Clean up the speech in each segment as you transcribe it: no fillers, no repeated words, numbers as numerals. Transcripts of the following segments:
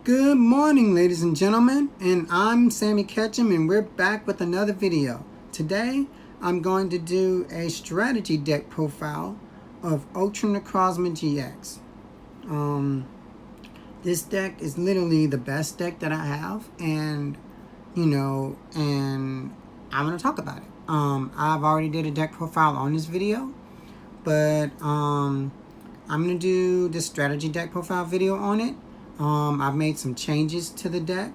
Good morning, ladies and gentlemen, and I'm Sammy Ketchum, and we're back with another video. Today, I'm going to do a strategy deck profile of Ultra Necrozma GX. This deck is literally the best deck that I have, and I'm going to talk about it. I've already did a deck profile on this video, but I'm going to do the strategy deck profile video on it. I've made some changes to the deck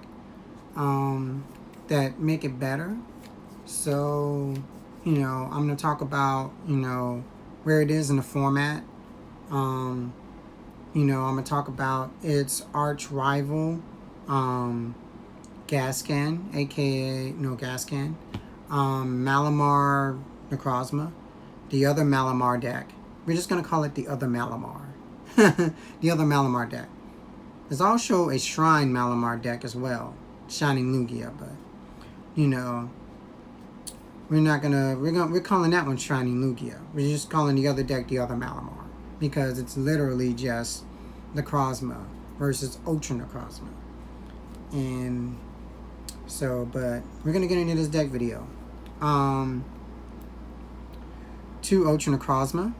that make it better. So, I'm going to talk about, where it is in the format. I'm going to talk about its arch rival, Gascan, aka, Gascan, Malamar Necrozma, the other Malamar deck. We're just going to call it the other Malamar. The other Malamar deck. There's also a Shrine Malamar deck as well, Shining Lugia, but we're calling that one Shining Lugia. We're just calling the other deck the other Malamar because it's literally just Necrozma versus Ultra Necrozma. And so, but we're gonna get into this deck video. 2 Ultra Necrozma.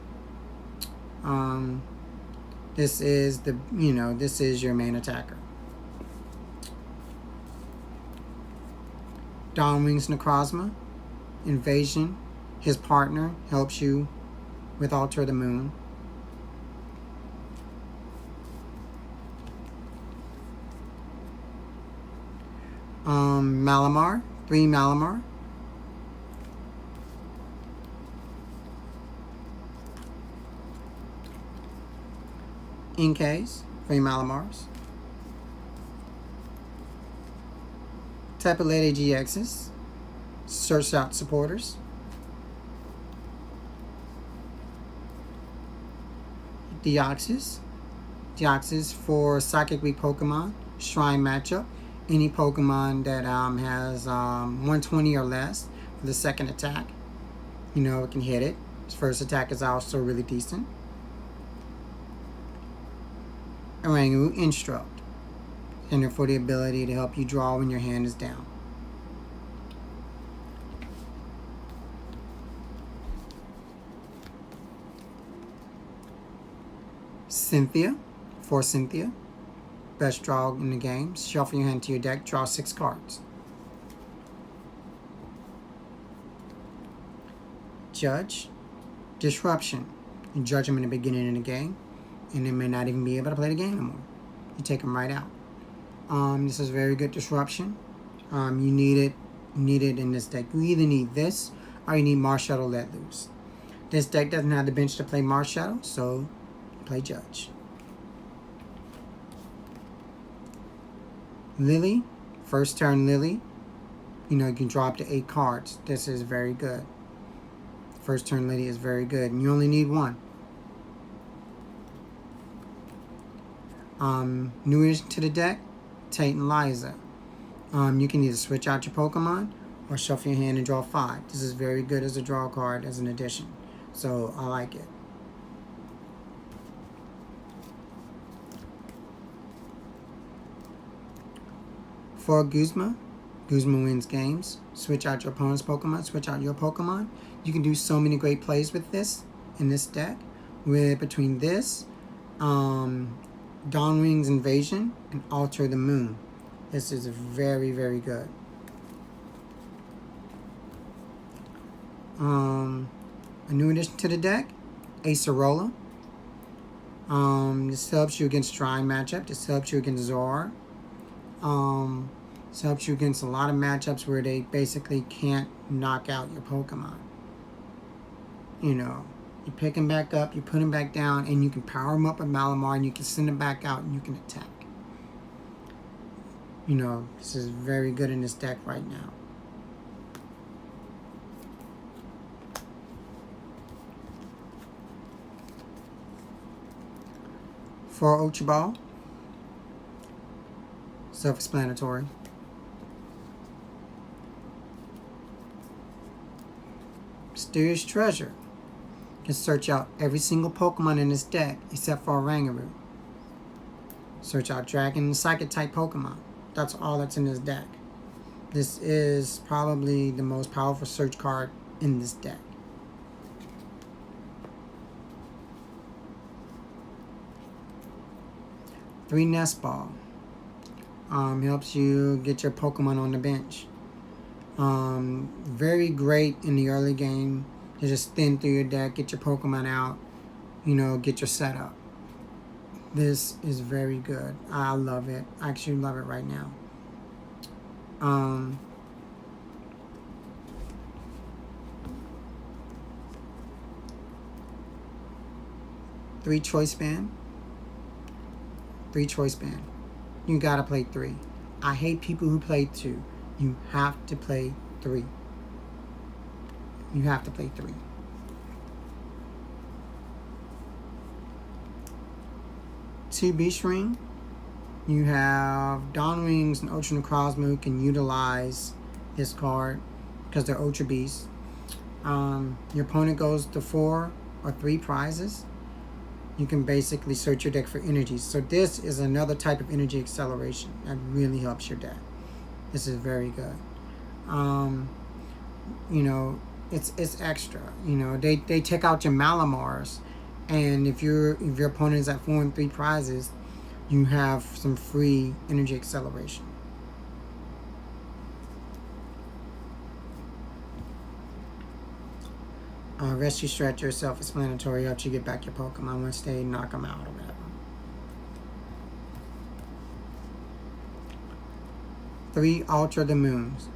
This is this is your main attacker. Dawnwing's Necrozma, Invasion. His partner helps you with Alter the Moon. Malamar, 3 Malamar. Inkays, 3 Malamars. Tapu Lele GXs, search out supporters. Deoxys for Psychic Weak Pokemon, Shrine matchup. Any Pokemon that has 120 or less for the second attack, it can hit it. Its first attack is also really decent. Oranguru Instruct, and for the ability to help you draw when your hand is down. Cynthia for Cynthia, best draw in the game. Shuffle your hand to your deck, draw 6 cards. Judge, disruption. You judge them in the beginning of the game, and they may not even be able to play the game anymore. You take them right out. This is very good disruption. You need it in this deck. You either need this or you need Marshadow Let Loose. This deck doesn't have the bench to play Marshadow, so play Judge. Lillie, first turn Lillie. You can draw up to 8 cards. This is very good. First turn Lillie is very good, and you only need 1. New addition to the deck, Tate and Liza. You can either switch out your Pokemon or shuffle your hand and draw 5. This is very good as a draw card, as an addition. So, I like it. For Guzma wins games. Switch out your opponent's Pokemon, switch out your Pokemon. You can do so many great plays with this, in this deck. Between this, Dawnwing's Invasion, and Alter the Moon. This is very, very good. A new addition to the deck, Acerola. This helps you against Shrine matchup. This helps you against Zor. This helps you against a lot of matchups where they basically can't knock out your Pokemon. You pick him back up, you put him back down, and you can power him up with Malamar, and you can send him back out, and you can attack. This is very good in this deck right now. For Ultra Ball, self-explanatory. Mysterious Treasure. You can search out every single Pokemon in this deck except for oranguru. Search out Dragon and Psychic type Pokemon. That's all that's in this deck. This is probably the most powerful search card in this deck. Three Nest Ball. Helps you get your Pokemon on the bench. Very great in the early game to just thin through your deck, get your Pokemon out, you know, get your setup. This is very good. I love it. I actually love it right now. 3 Choice Band. 3 Choice Band. You gotta play 3. I hate people who play 2. You have to play 3. You have to play 3. Two Beast Ring. You have Dawn Wings and Ultra Necrozma who can utilize this card because they're Ultra Beasts. Your opponent goes to 4 or 3 prizes. You can basically search your deck for energies. So this is another type of energy acceleration that really helps your deck. This is very good. You know, it's extra. You know, they take out your Malamars, and if your opponent is at 4 and 3 prizes, you have some free energy acceleration. Rescue Stretcher, self-explanatory, helps you get back your Pokemon once they knock them out or whatever. 3 Ultra the Moons.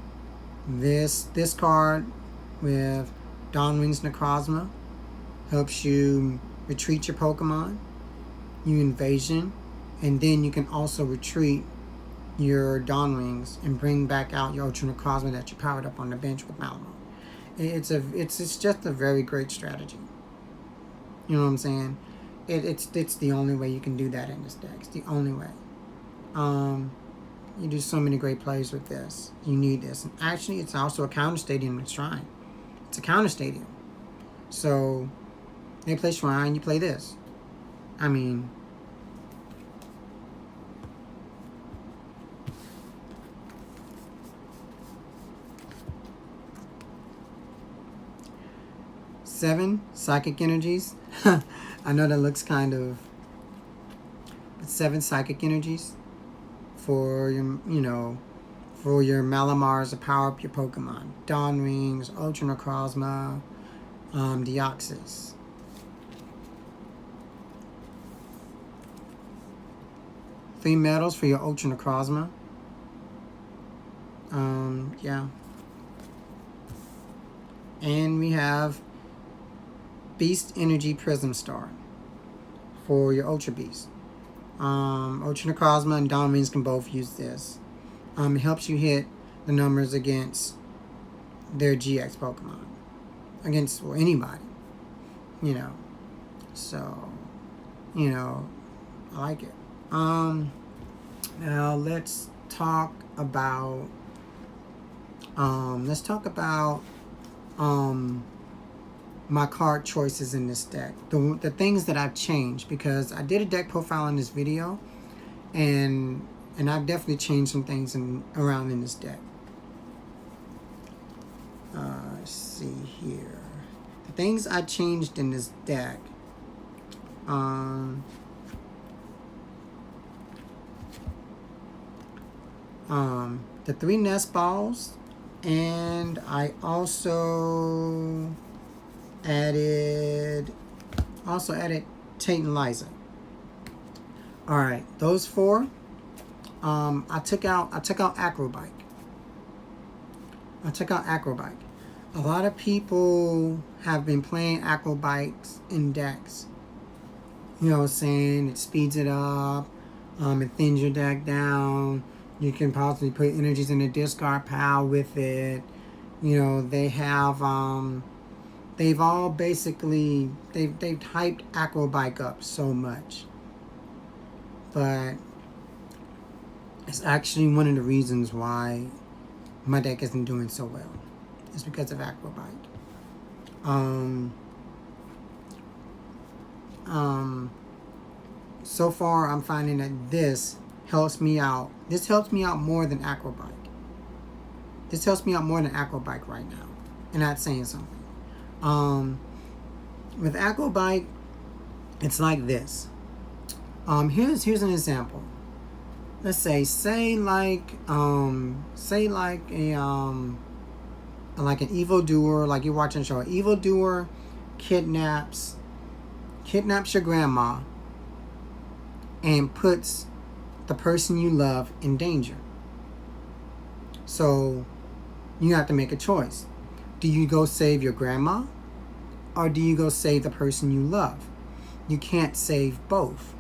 This card with Dawn Wings Necrozma helps you retreat your Pokemon, you Invasion, and then you can also retreat your Dawn Wings and bring back out your Ultra Necrozma that you powered up on the bench with Malamar. It's just a very great strategy. You know what I'm saying? It's the only way you can do that in this deck. It's the only way. You do so many great plays with this. You need this. And actually, it's also a counter stadium in Shrine. It's a counter stadium. So, they play Shrine, you play this. I mean... Seven Psychic Energies. I know that looks kind of... 7 Psychic Energies for your, you know, for your Malamars to power up your Pokemon. Dawn Wings, Ultra Necrozma, Deoxys. Three medals for your Ultra Necrozma. Yeah. And we have Beast Energy Prism Star for your Ultra Beast. Ultra Necrozma and Dawn Wings can both use this. It helps you hit the numbers against their GX Pokemon. Against, well, anybody. You know. So, you know, I like it. Now let's talk about my card choices in this deck. The things that I've changed, because I did a deck profile in this video, and I've definitely changed some things around in this deck. Let's see here. The things I changed in this deck. The 3 Nest Balls, and I also added Tate and Liza. All right, those 4. I took out Acrobike. A lot of people have been playing Acrobikes in decks. You know, saying it speeds it up, it thins your deck down. You can possibly put energies in the discard pile with it. You know, they have they've all basically they've hyped Acrobike up so much, but it's actually one of the reasons why my deck isn't doing so well. It's because of Acrobike. so far I'm finding that this helps me out. This helps me out more than Acrobike. This helps me out more than Acrobike right now. And that's saying something. With Acrobike, it's like this. Here's an example. Let's say like an evildoer, like you're watching a show. An evildoer kidnaps your grandma and puts the person you love in danger. So you have to make a choice. Do you go save your grandma, or do you go save the person you love? You can't save both.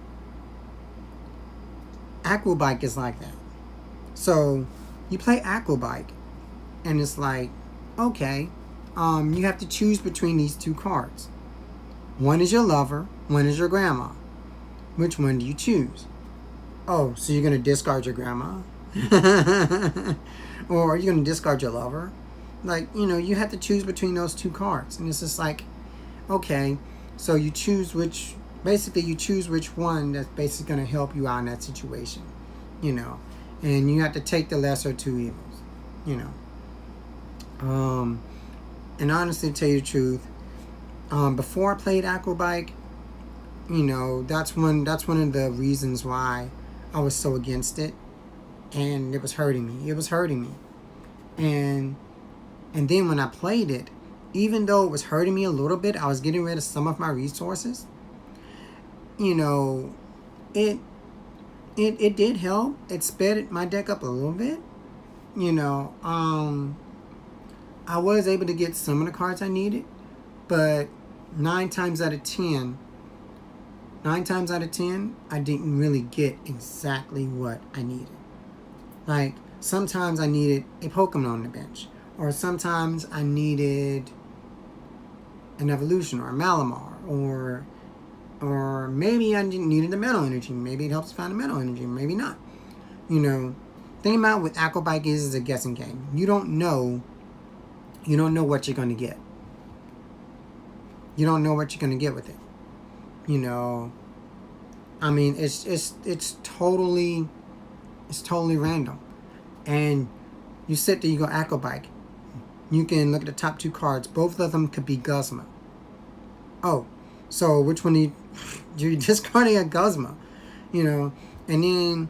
Acrobike is like that. So you play Acrobike, and it's like, okay, you have to choose between these two cards. One is your lover, one is your grandma. Which one do you choose? Oh, so you're going to discard your grandma? Or are you going to discard your lover? Like, you have to choose between those two cards. And it's just like, okay, so you choose which one that's basically going to help you out in that situation, and you have to take the lesser of two evils, and honestly, to tell you the truth, before I played Acrobike, that's one of the reasons why I was so against it, and it was hurting me. And then when I played it, even though it was hurting me a little bit, I was getting rid of some of my resources. It did help. It sped my deck up a little bit. I was able to get some of the cards I needed, but 9 times out of 10, I didn't really get exactly what I needed. Like, sometimes I needed a Pokemon on the bench, or sometimes I needed an evolution or a Malamar, or maybe I needed the metal energy. Maybe it helps find the metal energy, maybe not. Thing about with Acrobike is a guessing game. You don't know what you're going to get. You don't know what you're going to get with it. I mean, it's totally random. And you sit there, you go Acrobike. You can look at the top 2 cards. Both of them could be Guzma. Oh, so which one you're discarding a Guzma, and then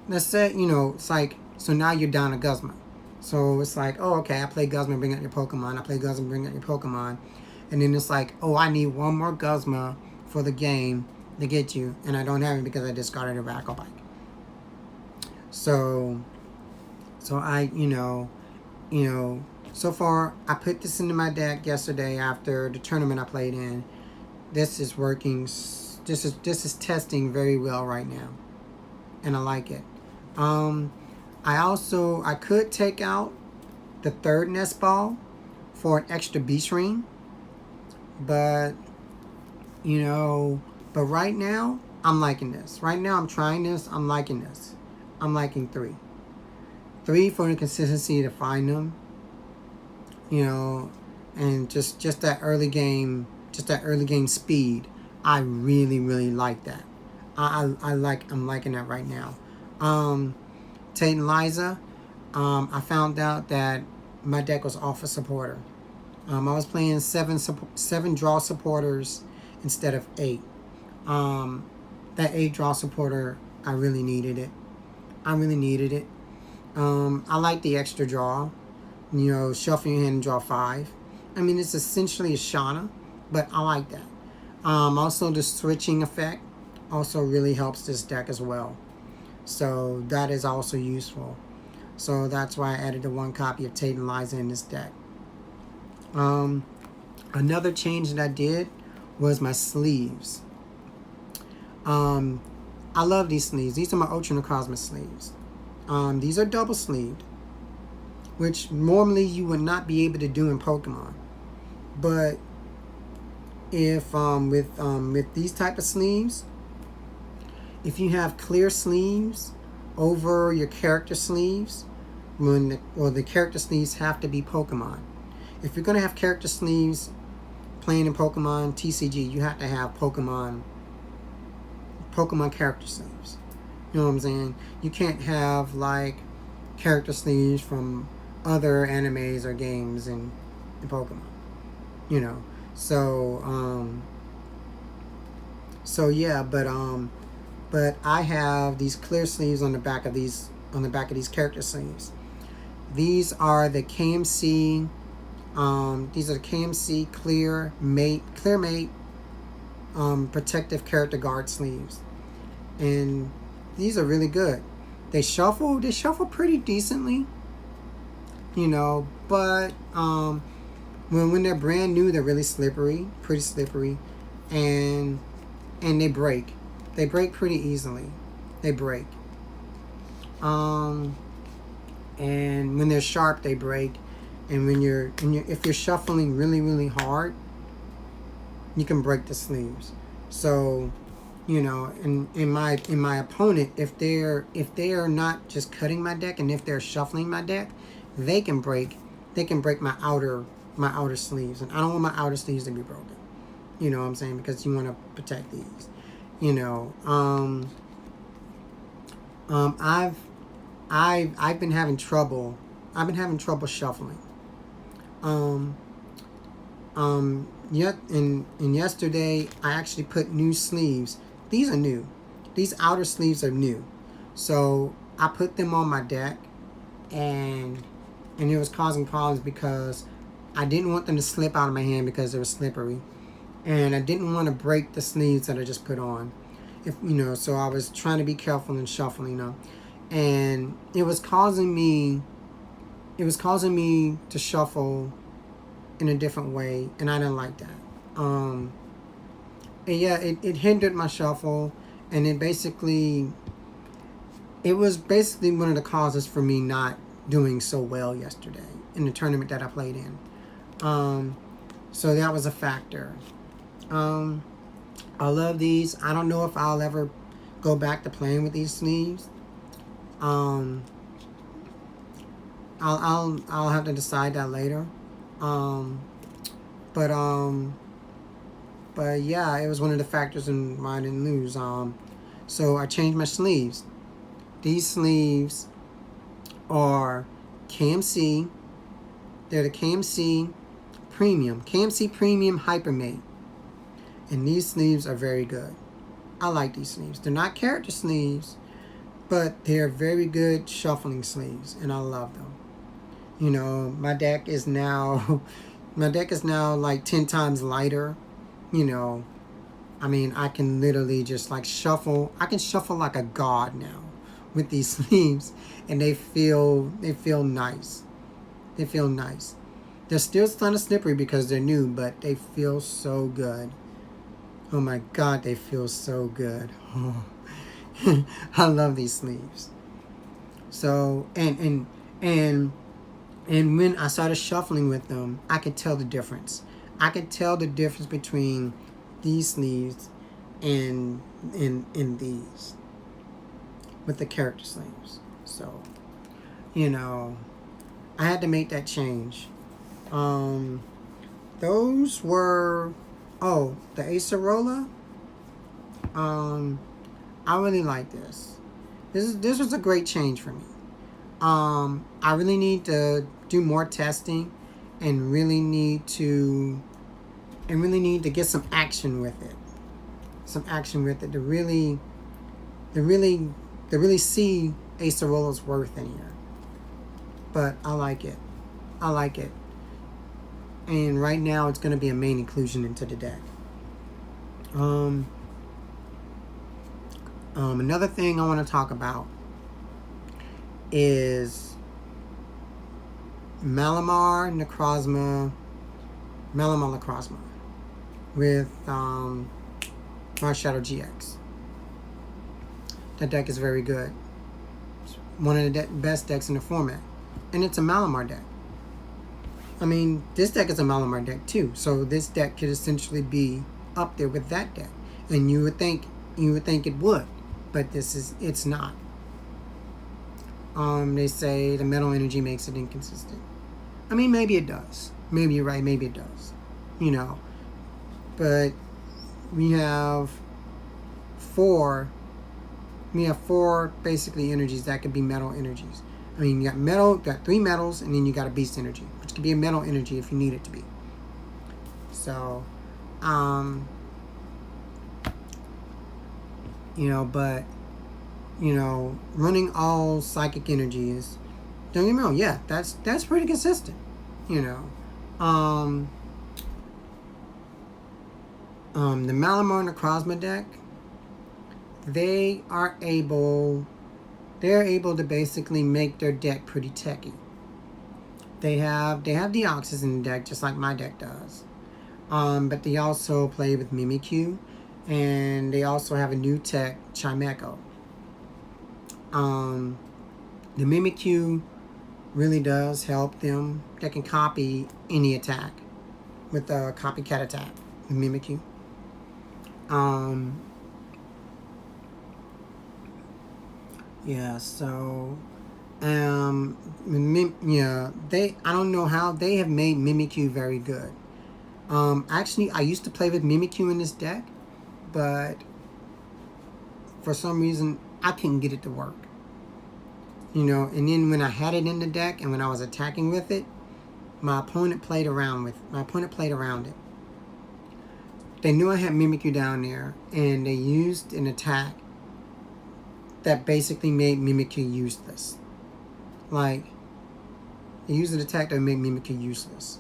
let's say, it's like, so now you're down a Guzma. So it's like, oh, okay, I play Guzma, bring out your Pokemon. I play Guzma, bring out your Pokemon. And then it's like, oh, I need one more Guzma for the game to get you, and I don't have it because I discarded a Acrobike. So I, so far, I put this into my deck yesterday after the tournament I played in. This is working. This is testing very well right now, and I like it. I could take out the 3rd nest ball for an extra beast ring, but right now I'm liking this. Right now I'm trying this. I'm liking this. I'm liking 3 for the consistency to find them. And just that early game speed. I really, really like that. I'm liking that right now. Tate and Liza, I found out that my deck was off a supporter. I was playing 7 draw supporters instead of 8. That 8 draw supporter, I really needed it. I like the extra draw. Shuffle your hand and draw 5. I mean, it's essentially a Shauna, but I like that. Also, the switching effect also really helps this deck as well. So that is also useful. So that's why I added the 1 copy of Tate and Liza in this deck. Another change that I did was my sleeves. I love these sleeves. These are my Ultra Necrozma sleeves. These are double sleeved, which normally you would not be able to do in Pokemon. But if with these type of sleeves, if you have clear sleeves over your character sleeves, the character sleeves have to be Pokemon. If you're gonna have character sleeves playing in Pokemon TCG, you have to have Pokemon Pokemon character sleeves. You know what I'm saying? You can't have like character sleeves from other animes or games in Pokemon. You know. So yeah, but I have these clear sleeves on the back of these character sleeves. These are the KMC. These are the KMC clear mate protective character guard sleeves, and these are really good. They shuffle pretty decently, you know. But when they're brand new, they're really slippery, pretty slippery, and they break. They break pretty easily. They break. And when they're sharp, they break. And if you're shuffling really, really hard, you can break the sleeves. So, you know, in my opponent, if they are not just cutting my deck, and if they're shuffling my deck, they can break my outer sleeves, and I don't want my outer sleeves to be broken. You know what I'm saying? Because you want to protect these. You know, I've been having trouble. I've been having trouble shuffling. Yesterday I actually put new sleeves. These are new. These outer sleeves are new. So I put them on my deck, and it was causing problems because I didn't want them to slip out of my hand because they were slippery, and I didn't want to break the sleeves that I just put on. So I was trying to be careful and shuffling them, and it was causing me to shuffle in a different way, and I didn't like that. It hindered my shuffle, and it was basically one of the causes for me not doing so well yesterday in the tournament that I played in. So that was a factor. I love these. I don't know if I'll ever go back to playing with these sleeves. I'll have to decide that later. But yeah, it was one of the factors in why I didn't lose. So I changed my sleeves. These sleeves are KMC. They're the KMC Premium Hypermate. And these sleeves are very good. I like these sleeves. They're not character sleeves, but they're very good shuffling sleeves, and I love them. You know, my deck is now like 10 times lighter. You know, I mean, I can literally just like shuffle. I can shuffle like a god now with these sleeves, and they feel nice. They feel nice. They're still kind of slippery because they're new, but they feel so good. Oh my God, they feel so good. Oh. I love these sleeves. So and when I started shuffling with them, I could tell the difference. I could tell the difference between these sleeves and these with the character sleeves. So, you know, I had to make that change. Those were the Acerola. I really like this. This was a great change for me. I really need to do more testing, and really need to get some action with it. To really see Acerola's worth in here. But I like it. And right now it's going to be a main inclusion into the deck. Another thing I want to talk about is Malamar Necrozma with Marshadow GX. That deck is very good. It's one of the best decks in the format, and it's a Malamar deck. I mean, this deck is a Malamar deck too, so this deck could essentially be up there with that deck, and you would think it would, but it's not. They say the metal energy makes it inconsistent. I mean, maybe it does. Maybe you're right. Maybe it does. You know, but we have four basically energies that could be metal energies. I mean, you got metal, you got 3 metals, and then you got a beast energy, which could be a metal energy if you need it to be. So, you know, but, you know, running all psychic energies, don't get me wrong, yeah, that's pretty consistent, you know. The Malamar Necrozma deck, they're able to basically make their deck pretty techy. They have Deoxys in the deck, just like my deck does. But they also play with Mimikyu, and they also have a new tech, Ptcgo. The Mimikyu really does help them. They can copy any attack with a copycat attack, the Mimikyu. Yeah, so yeah, I don't know how they have made Mimikyu very good. Actually, I used to play with Mimikyu in this deck, but for some reason I couldn't get it to work. You know, and then when I had it in the deck and when I was attacking with it, my opponent played around it. They knew I had Mimikyu down there, and they used an attack that basically made Mimikyu useless. Like, they used an attack that made Mimikyu useless.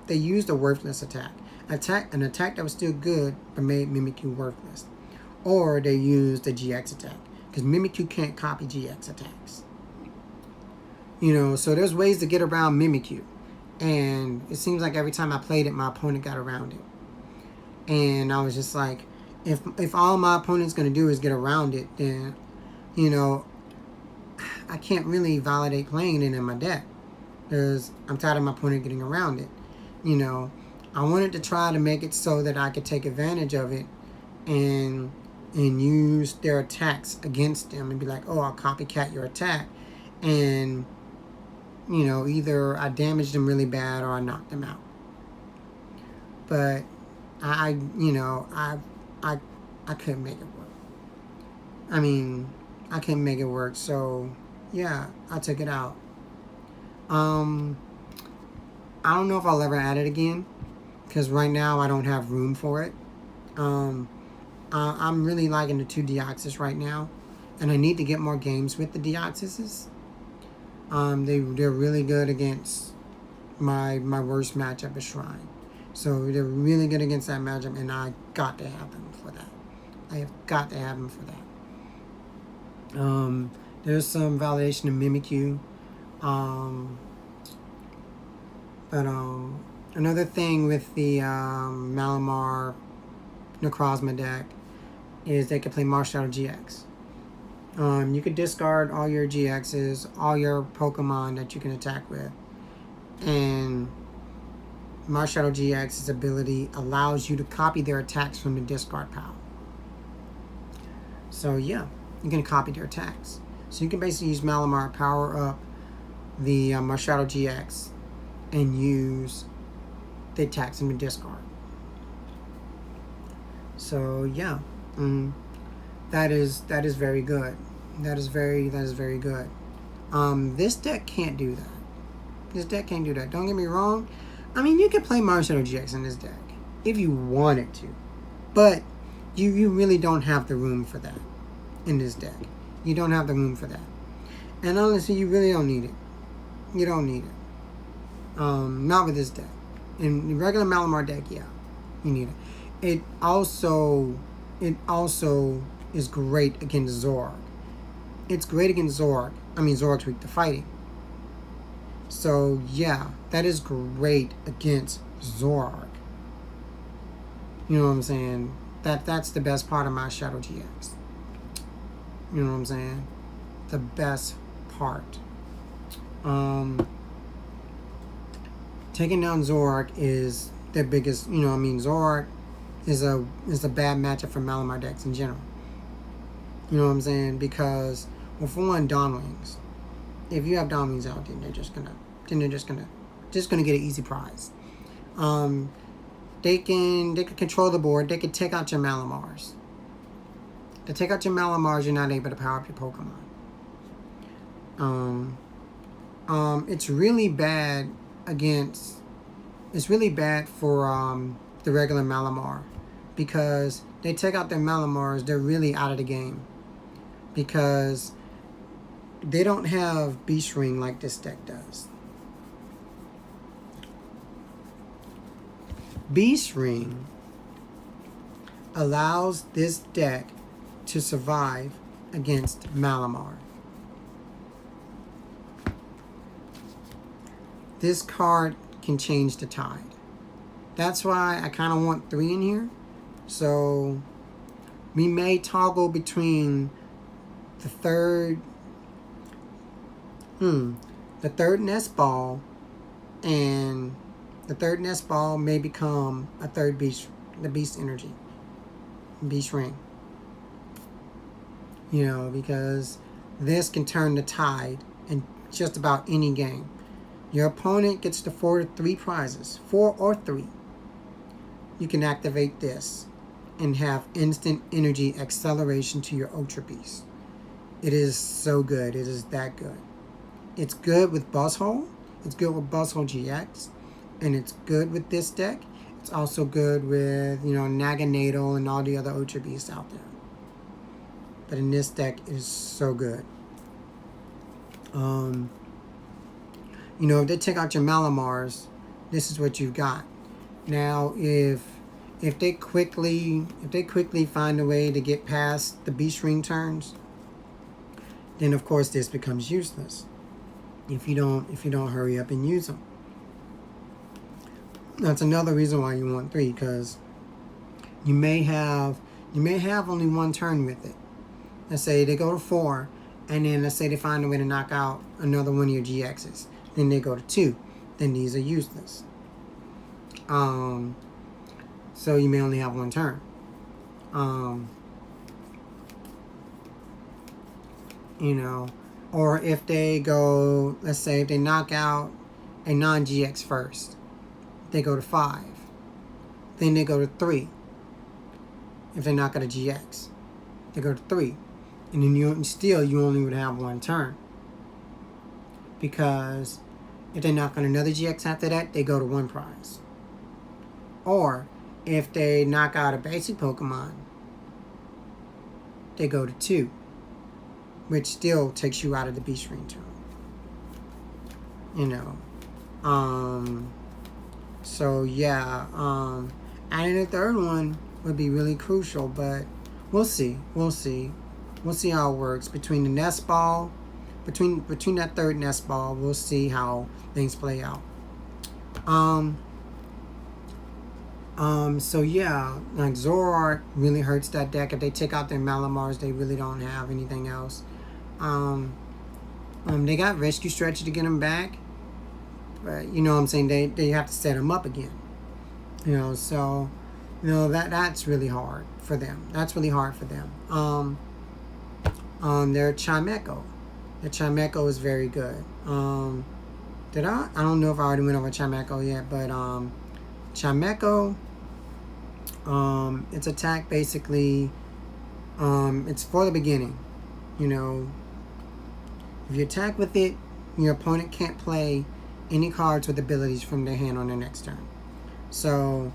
They used a worthless attack. An attack that was still good, but made Mimikyu worthless. Or they used a GX attack, because Mimikyu can't copy GX attacks. You know, so there's ways to get around Mimikyu. And it seems like every time I played it, my opponent got around it. And I was just like, if all my opponent's going to do is get around it, then, you know, I can't really validate playing it in my deck, because I'm tired of my opponent getting around it. You know, I wanted to try to make it so that I could take advantage of it and use their attacks against them and be like, oh, I'll copycat your attack, and, you know, either I damaged them really bad or I knocked them out. But I couldn't make it work. I mean, I couldn't make it work, so yeah, I took it out. I don't know if I'll ever add it again, because right now I don't have room for it. I'm really liking the 2 Deoxys right now, and I need to get more games with the Deoxyses. They're really good against my worst matchup is Shrine. So they're really good against that matchup, and I got to have them for that. I have got to have them for that. There's some validation of Mimikyu. But another thing with the Malamar Necrozma deck is they can play Marshadow GX. You could discard all your GXs, all your Pokemon that you can attack with, and Marshadow GX's ability allows you to copy their attacks from the discard pile. So yeah, you can copy their attacks. So you can basically use Malamar, power up the Marshadow GX, and use the attacks in the discard. So yeah, that is very good. That is very good. This deck can't do that. This deck can't do that. Don't get me wrong. I mean, you could play Marshadow GX in this deck if you wanted to, but you really don't have the room for that in this deck. You don't have the room for that, and honestly, you really don't need it. You don't need it. Not with this deck. In the regular Malamar deck, yeah, you need it. It also is great against Zorg. It's great against Zorg. I mean, Zorg's weak to fighting. So yeah, that is great against Zorg. You know what I'm saying? That's the best part of my Shadow GX. You know what I'm saying? The best part. Taking down Zorg is the biggest. You know, I mean, Zorg is a bad matchup for Malamar decks in general. You know what I'm saying? Because, well, for one, Dawnwings. If you have Dawnwings out, then they're just gonna get an easy prize. They can control the board. They can take out your Malamars. To take out your Malamars, you're not able to power up your Pokemon. It's really bad against. It's really bad for the regular Malamar, because they take out their Malamars, they're really out of the game, because they don't have Beast Ring like this deck does. Beast Ring allows this deck to survive against Malamar. This card can change the tide. That's why I kind of want 3 in here. So we may toggle between the third nest ball, and the third nest ball may become a third beast, the beast energy, beast ring. You know, because this can turn the tide in just about any game. Your opponent gets the 4 or 3 prizes, 4 or 3. You can activate this and have instant energy acceleration to your Ultra Beast. It is so good. It is that good. It's good with Buzzhole. It's good with Buzzhole GX. And it's good with this deck. It's also good with, you know, Naganadel and all the other Ultra Beasts out there. But in this deck, it is so good. You know, if they take out your Malamars, this is what you've got. Now, if they quickly find a way to get past the Beast Ring turns, then of course this becomes useless. If you don't hurry up and use them. That's another reason why you want 3, because you may have only 1 turn with it. Let's say they go to 4, and then let's say they find a way to knock out another one of your GXs. Then they go to 2. Then these are useless. So you may only have 1 turn. You know, or if they go, let's say if they knock out a non-GX first, they go to 5. Then they go to 3. If they knock out a GX, they go to 3. And then you only would have 1 turn. Because if they knock on another GX after that, they go to 1 prize. Or if they knock out a basic Pokemon, they go to 2, which still takes you out of the Beast Ring turn. You know. So yeah, adding a 3rd one would be really crucial, but we'll see. We'll see how it works between the nest ball. Between that 3rd nest ball, we'll see how things play out. So yeah, like Zoroark really hurts that deck. If they take out their Malamars, they really don't have anything else. They got Rescue Stretcher to get them back, but you know what I'm saying, they have to set them up again. You know, so you know that's really hard for them. That's really hard for them. Their Chimecho. The Chimecho is very good. Did I? I don't know if I already went over Chimecho yet, but Chimecho, its attack basically, it's for the beginning. You know, if you attack with it, your opponent can't play any cards with abilities from their hand on their next turn. So,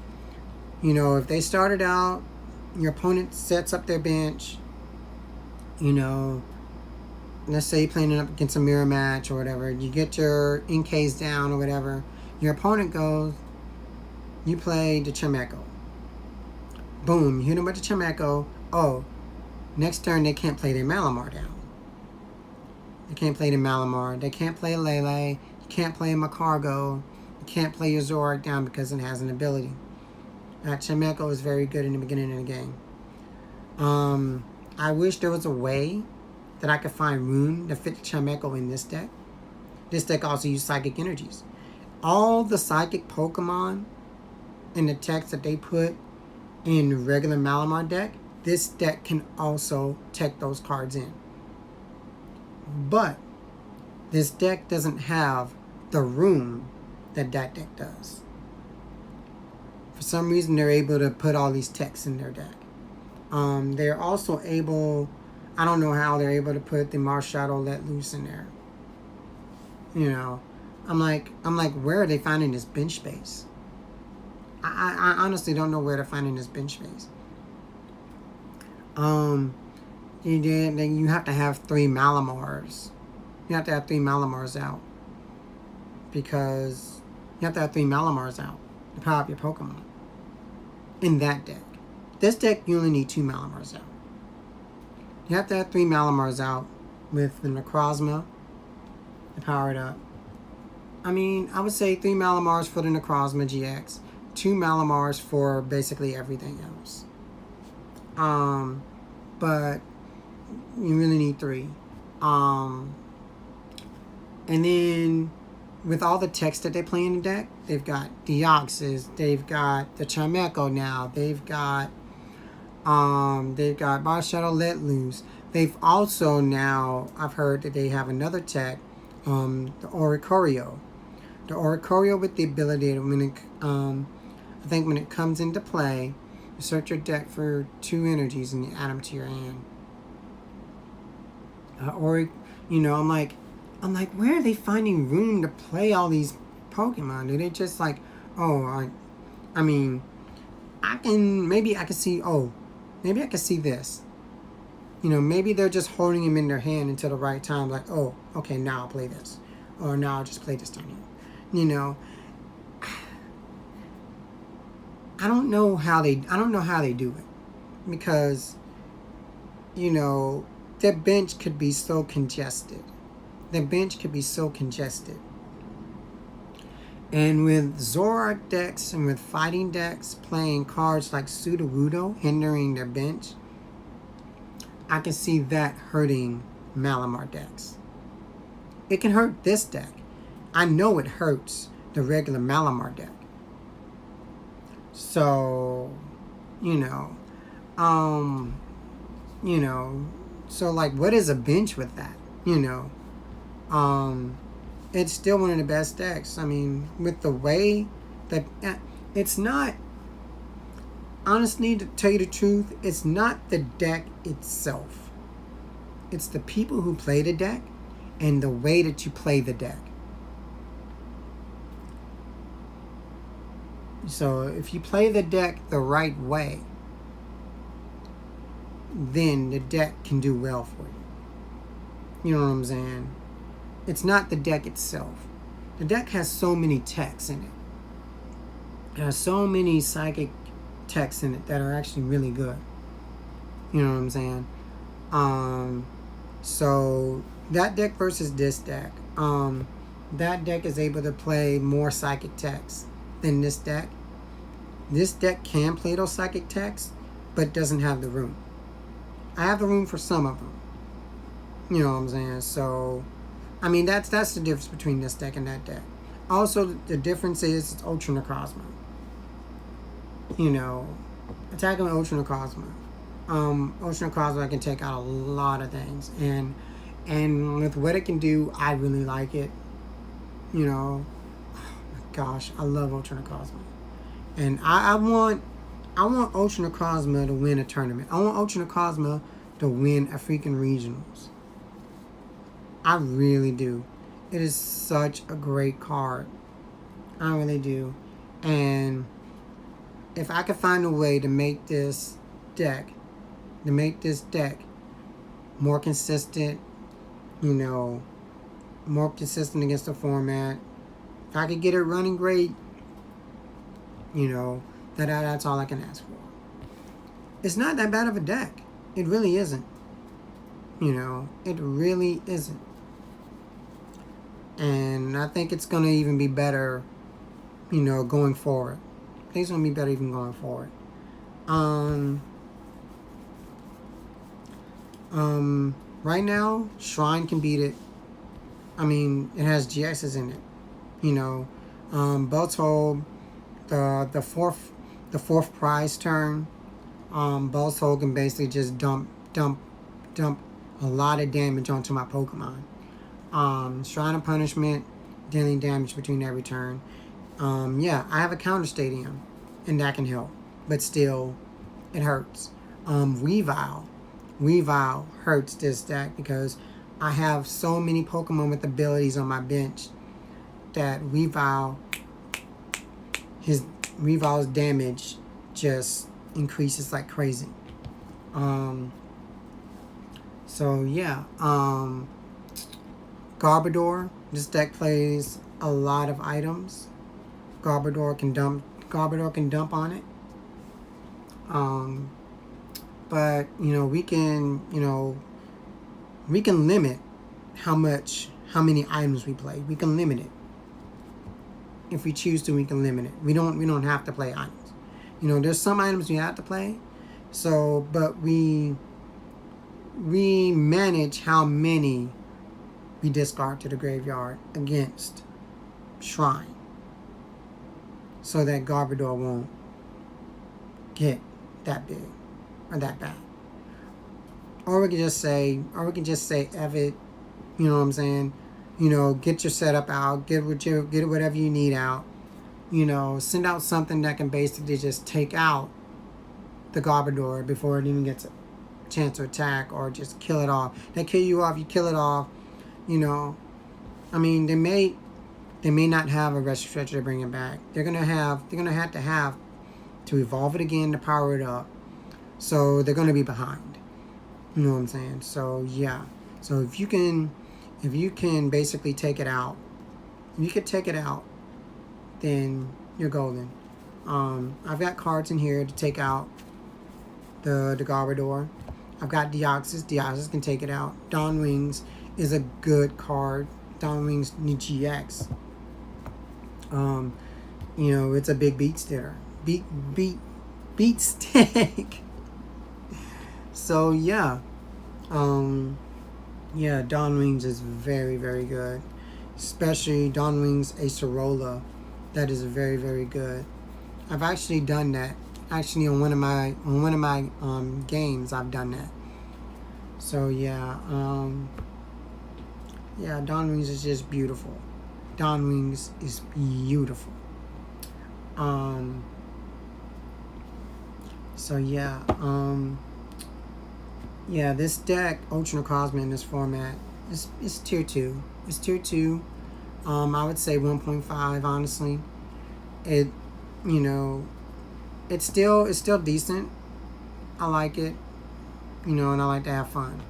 you know, if they started out, your opponent sets up their bench, you know, let's say you're playing up against a mirror match or whatever, you get your Inkays down or whatever, your opponent goes, you play the Chimecho. Boom, you hit them with the Chimecho. Oh, next turn they can't play their Malamar down. They can't play the Malamar. They can't play Lele. You can't play Macargo. You can't play your Zoroark down because it has an ability. That Chimecho is very good in the beginning of the game. I wish there was a way that I could find Moone to fit the Chimecho in this deck. This deck also uses Psychic Energies. All the Psychic Pokemon in the text that they put in the regular Malamar deck, this deck can also take those cards in. But this deck doesn't have the room that deck does. For some reason, they're able to put all these texts in their deck. They're also able, I don't know how they're able to put the Marshadow Let Loose in there. You know, I'm like, where are they finding this bench space? I honestly don't know where they're finding this bench space. Then you have to have 3 Malamars. You have to have 3 Malamars out. Because you have to have 3 Malamars out to power up your Pokemon. In that deck. This deck, you only need 2 Malamars out. You have to have 3 Malamars out with the Necrozma to power it up. I mean, I would say 3 Malamars for the Necrozma GX. 2 Malamars for basically everything else. But you really need 3. And then with all the text that they play in the deck, they've got Deoxys, they've got the Chimecho now, they've got Marshadow Let Loose. They've also now, I've heard that they have another tech, the Oranguru. The Oranguru with the ability to, when it comes into play, you search your deck for 2 energies and you add them to your hand. I'm like, where are they finding room to play all these Pokemon? Do they just like, maybe I can see this. Maybe they're just holding him in their hand until the right time, like, oh, okay, now I'll play this. Or now I'll just play this turn here. I don't know how they do it. Because, their bench could be so congested. And with Zoroark decks and with fighting decks playing cards like Sudowoodo hindering their bench, I can see that hurting Malamar decks. It can hurt this deck. I know it hurts the regular Malamar deck. So, so like, what is a bench with that? It's still one of the best decks. I mean, with the way that it's not, honestly, to tell you the truth, it's not the deck itself. It's the people who play the deck and the way that you play the deck. So if you play the deck the right way, then the deck can do well for you. You know what I'm saying? It's not the deck itself. The deck has so many techs in it. It has so many psychic techs in it that are actually really good. You know what I'm saying? So that deck versus this deck. That deck is able to play more psychic techs than this deck. This deck can play those psychic techs, but doesn't have the room. I have the room for some of them. You know what I'm saying? So, I mean, that's the difference between this deck and that deck. Also, the difference is it's Ultra Necrozma. Attacking with Ultra Necrozma. Ultra Necrozma can take out a lot of things. And with what it can do, I really like it. Oh my gosh, I love Ultra Necrozma. And I want Ultra Necrozma to win a tournament. I want Ultra Necrozma to win a freaking regionals. I really do. It is such a great card. I really do. And if I could find a way to make this deck more consistent, more consistent against the format, if I could get it running great, that's all I can ask for. It's not that bad of a deck. It really isn't. It really isn't. And I think it's going to even be better, going forward. I think it's going to be better even going forward. Right now, Shrine can beat it. I mean, it has GXs in it. Belthold, the fourth prize turn, Belthold can basically just dump a lot of damage onto my Pokemon. Shrine of Punishment, dealing damage between every turn. I have a Counter Stadium, and that can help, but still, it hurts. Weavile. Weavile hurts this deck because I have so many Pokemon with abilities on my bench that Weavile's damage just increases like crazy. So yeah, Garbodor. This deck plays a lot of items. Garbodor can dump on it. But we can limit how many items we play. We can limit it. If we choose to, we can limit it. We don't have to play items. There's some items we have to play. So, but we manage how many we discard to the graveyard against Shrine, so that Garbodor won't get that big or that bad. Or we can just say, Evid, you know what I'm saying? Get your setup out, get whatever you need out. Send out something that can basically just take out the Garbodor before it even gets a chance to attack, or just kill it off. They kill you off, you kill it off. I mean, they may not have a rescue stretcher to bring it back. They're gonna have to evolve it again to power it up. So they're gonna be behind. You know what I'm saying? So yeah. So if you can basically take it out, then you're golden. I've got cards in here to take out the Garbodor. I've got Deoxys. Deoxys can take it out. Dawn Wings is a good card. Dawn Wings GX. It's a big beat sticker. Beat stick. So yeah. Yeah, Dawn Wings is very, very good. Especially Dawn Wings Acerola. That is very, very good. I've actually done that. Actually, on one of my games, I've done that. So yeah, yeah, Dawn Wings is just beautiful. Dawn Wings is beautiful. So yeah, yeah, this deck, Ultra Necrozma, in this format, is tier 2. It's tier 2. I would say 1.5, honestly. It's still decent. I like it, and I like to have fun.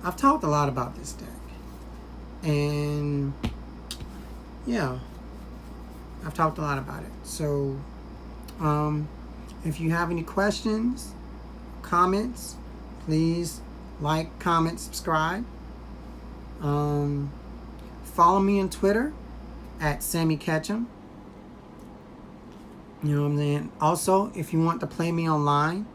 I've talked a lot about this deck, and yeah, I've talked a lot about it. So, if you have any questions, comments, please like, comment, subscribe. Follow me on Twitter at Sammy Ketchum. You know what I'm saying? Also, if you want to play me online,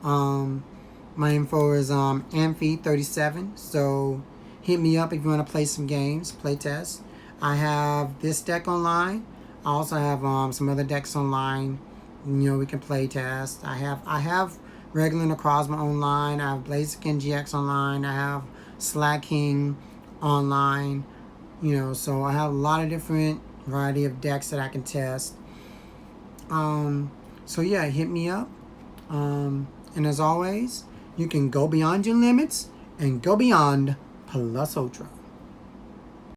my info is amphy37. So hit me up if you want to play some games, play tests. I have this deck online. I also have some other decks online. We can play test. I have regular Necrozma online. I have Blaziken GX online. I have Slaking online. So I have a lot of different variety of decks that I can test. So yeah, hit me up. And as always, you can go beyond your limits and go beyond plus ultra.